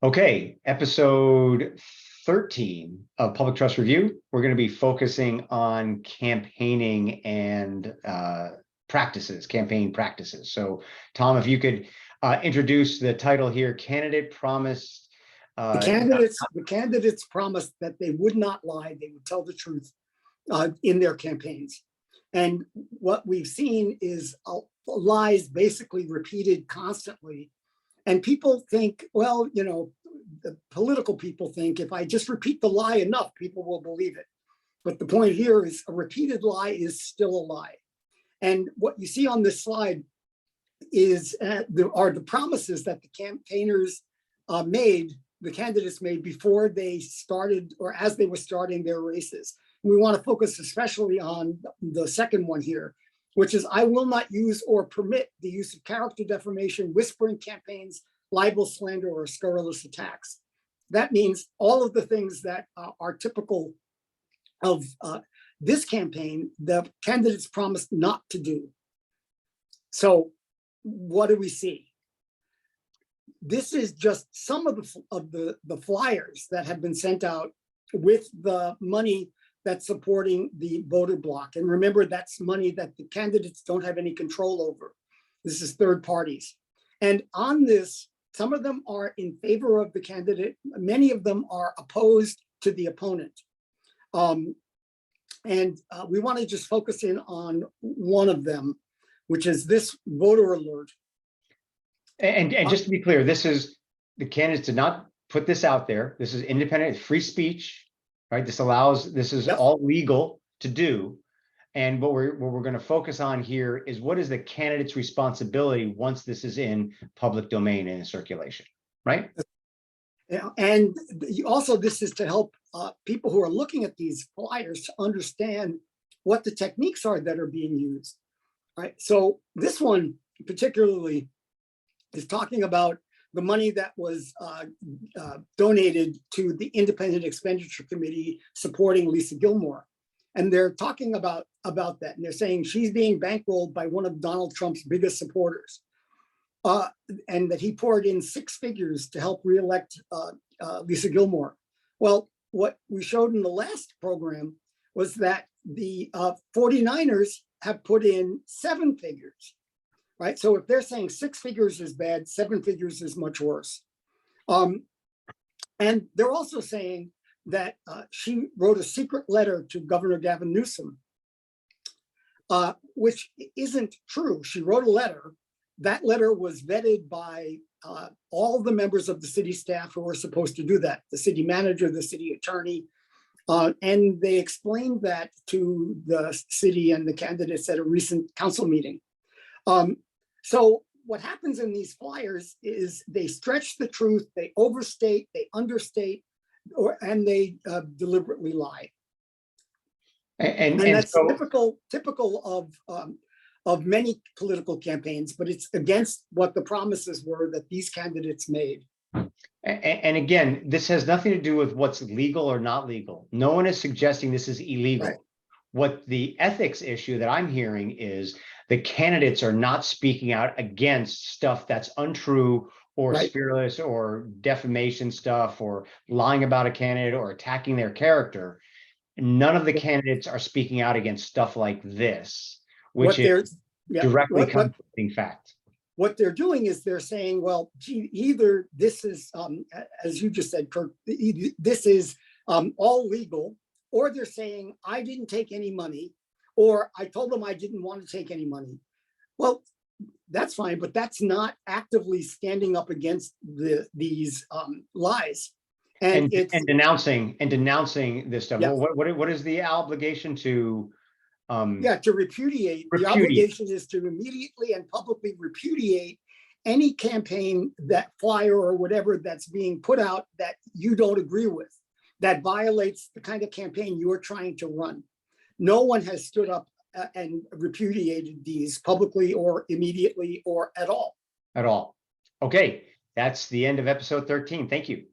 Okay, episode 13 of Public Trust Review. We're going to be focusing on campaigning and campaign practices. So, Tom, if you could introduce the title here, Candidate Promised. The candidates promised that they would not lie, they would tell the truth in their campaigns. And what we've seen is lies basically repeated constantly. And people think, well, the political people think if I just repeat the lie enough, people will believe it. But the point here is a repeated lie is still a lie. And what you see on this slide is are the promises that the campaigners made, the candidates made before they started or as they were starting their races. And we want to focus especially on the second one here, which is I will not use or permit the use of character defamation, whispering campaigns, libel, slander, or scurrilous attacks. That means all of the things that are typical of this campaign, the candidates promised not to do. So what do we see? This is just some of the flyers that have been sent out with the money that's supporting the voter block. And remember, that's money that the candidates don't have any control over. This is third parties. And on this, some of them are in favor of the candidate. Many of them are opposed to the opponent. We want to just focus in on one of them, which is this voter alert. And just to be clear, this is the candidates did not put this out there. This is independent, free speech, right? This is Yep. all legal to do. And what we're going to focus on here is what is the candidate's responsibility once this is in public domain and in circulation, right? Yeah, and also this is to help people who are looking at these flyers to understand what the techniques are that are being used, right? So this one particularly is talking about the money that was donated to the Independent Expenditure Committee supporting Lisa Gilmore. And they're talking about that. And they're saying she's being bankrolled by one of Donald Trump's biggest supporters. And that he poured in six figures to help reelect Lisa Gilmore. Well, what we showed in the last program was that the 49ers have put in seven figures. Right. So if they're saying six figures is bad, seven figures is much worse. And they're also saying that she wrote a secret letter to Governor Gavin Newsom, which isn't true. She wrote a letter. That letter was vetted by all the members of the city staff who were supposed to do that, the city manager, the city attorney. And they explained that to the city and the candidates at a recent council meeting. So what happens in these flyers is they stretch the truth, they overstate, they understate, and they deliberately lie. And that's so typical of many political campaigns, but it's against what the promises were that these candidates made. And again, this has nothing to do with what's legal or not legal. No one is suggesting this is illegal. Right. What the ethics issue that I'm hearing is the candidates are not speaking out against stuff that's untrue or right. Spurious or defamation stuff or lying about a candidate or attacking their character. None of the candidates are speaking out against stuff like this, which is directly contradicting fact. What they're doing is they're saying, well, gee, either this is, as you just said, Kirk, this is all legal, or they're saying, I didn't take any money, or I told them I didn't want to take any money. Well, that's fine, but that's not actively standing up against these lies. And denouncing this stuff. Yeah. Well, what is the obligation to? To repudiate. The obligation is to immediately and publicly repudiate any campaign, that flyer or whatever that's being put out that you don't agree with, that violates the kind of campaign you're trying to run. No one has stood up and repudiated these publicly or immediately or at all. At all. Okay, that's the end of episode 13. Thank you.